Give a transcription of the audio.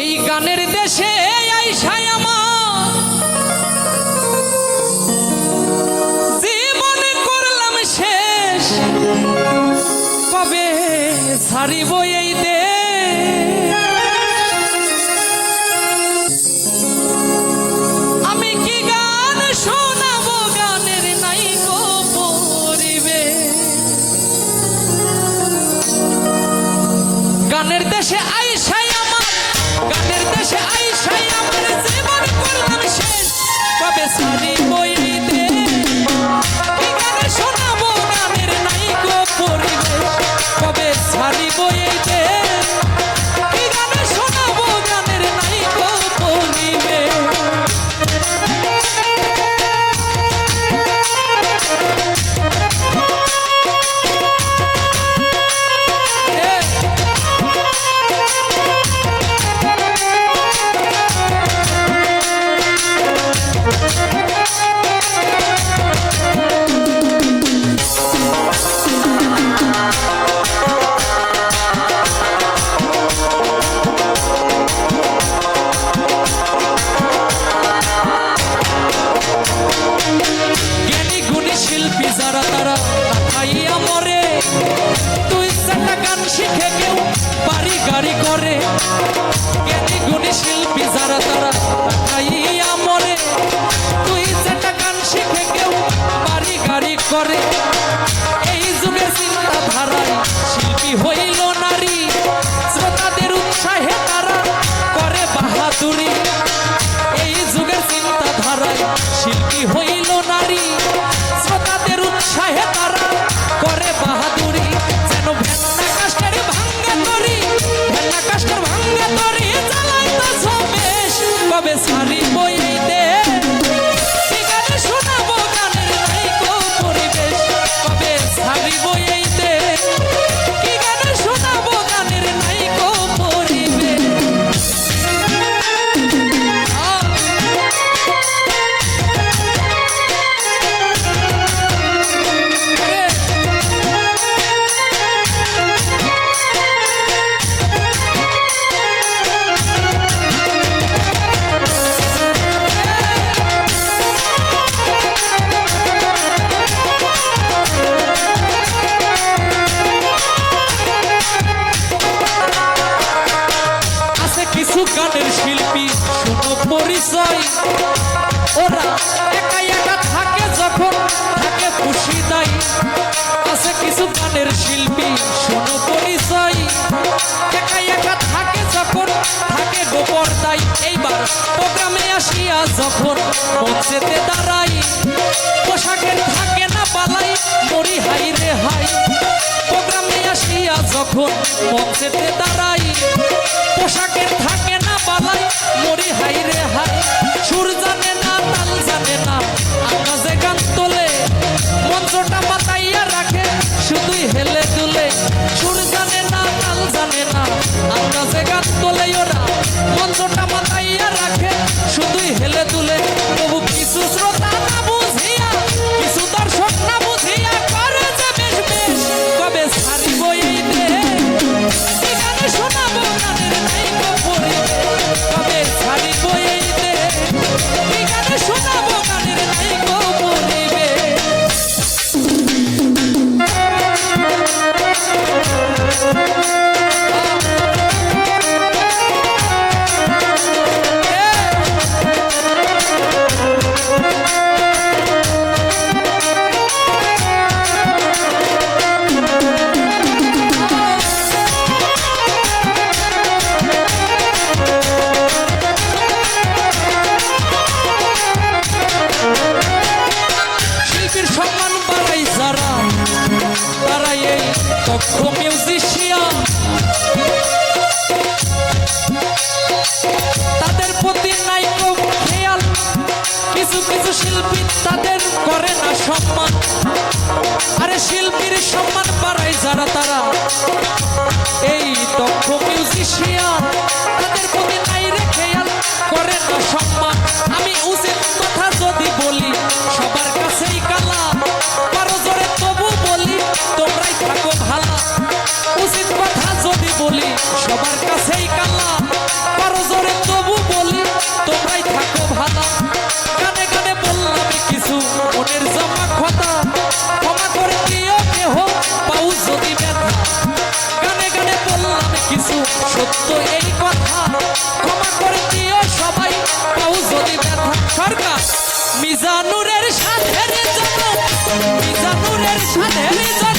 এই গানের দেশে আইসায় আমার জীবন করলাম শেষ, কবে ছাড়িব এই দেশ। আমি কি গান শোনাবো, গানের নাই গো পরিবেশ। গানের দেশে আইসায় আমার, গানের দেশে আইসায় আমার জীবন করলাম শেষ, কবে ছাড়িব এই দেশ। কি গান শোনাবো, গানের নাই গো পরিবেশ, কবে ছাড়িব এই দেশ। কি গান শোনাবো, গানের নাই গো পরিবেশ। শিল্পী যারা তারা খাইয়া মরে, তুই চারটা গান শিখে কেউ বাড়ি গাড়ি করে। জ্ঞানী গুণী শিল্পী যারা তারা খাইয়া মরে, তুই চারটা গান শিখে কেউ বাড়ি গাড়ি করে। এই যুগের চিন্তাধারায় শিল্পী হইল নারী, শ্রোতাদের উৎসাহে তারা করে বাহাদুরি। এই যুগের চিন্তাধারায় শিল্পী হইল নারী, শ্রোতাদের উৎসাহে তারা করে বাহাদুরি। যেন ভেন্না কাষ্টের ভাঙ্গা তরি, ভেন্না কাষ্টের ভাঙ্গা তরি জ্বালাইতেছ বেশ, কবে ছাড়িব এই দেশ। কি গান শোনাবো, গানের নাই গো পরিবেশ, কবে ছাড়িব এই দেশ। কি গান শোনাবো, গানের নাই গো পরিবেশ। কিছু গানের শিল্পী শুনো পরিচয়, ওরা একা একা থাকে যখন থাকে খুশি দায়। আছে কিছু গানের শিল্পী শুনো পরিচয়, একা একা থাকে যখন থাকে গোপর দায়। এইবার প্রোগ্রামে আসিয়া যখন মঞ্চেতে দাঁড়াই, পোশাকের থাকে না বালাই, মরি হাই রে হাই। প্রোগ্রামে আসিয়া যখন মঞ্চেতে দাঁড়াই, পোশাকের থাকে না বালাই, মরি হাই রে হাই। সুর জানে না, তাল জানে না, আকাশে গান তোলে, মঞ্চটা মাতাইয়া রাখে শুধুই হেলে দুলে। সুর জানে না, তাল জানে না, আকাশে গান তোলে, ওরা মঞ্চটা মাতাইয়া রাখে শুধুই হেলে দুলে। তবু কিছু শ্রোতা না বুঝিয়া, কিছু দর্শক না বুঝিয়া করে যে বেশ বেশ, কবে ছাড়িব এই দেশ। কি গান শোনাবো, গানের নাই গো পরিবেশ, কবে ছাড়িব এই দেশ। কি গান শোনাবো, গানের নাই গো পরিবেশ। শিল্পীর সম্মান বাড়াই যারা, তারা এই দক্ষ মিউজিশিয়ান। তাদের প্রতি নাই খুব খেয়াল, কিছু কিছু শিল্পী তাদের করে না সম্মান। আরে শিল্পীর সম্মান বাড়াই যারা, তারা এই দক্ষ মিউজিশিয়ান। তাদের প্রতি নাই রে খেয়াল, করে না সম্মান। আমি উচিত কথা যদি বলি, সবার কাছেই কালা, কারো জোরে তবু বলি তোমরাই থাকো ভালা। উচিত কথা যদি বলি, সবার কাছেই কালা, কারো কিছু সত্য এই কথা ক্ষমা করে দিও সবাই পাও যদি ব্যথা সরকার মিজানুরের সাথে রে জন্য মিজানুরের সাথে রে জন্য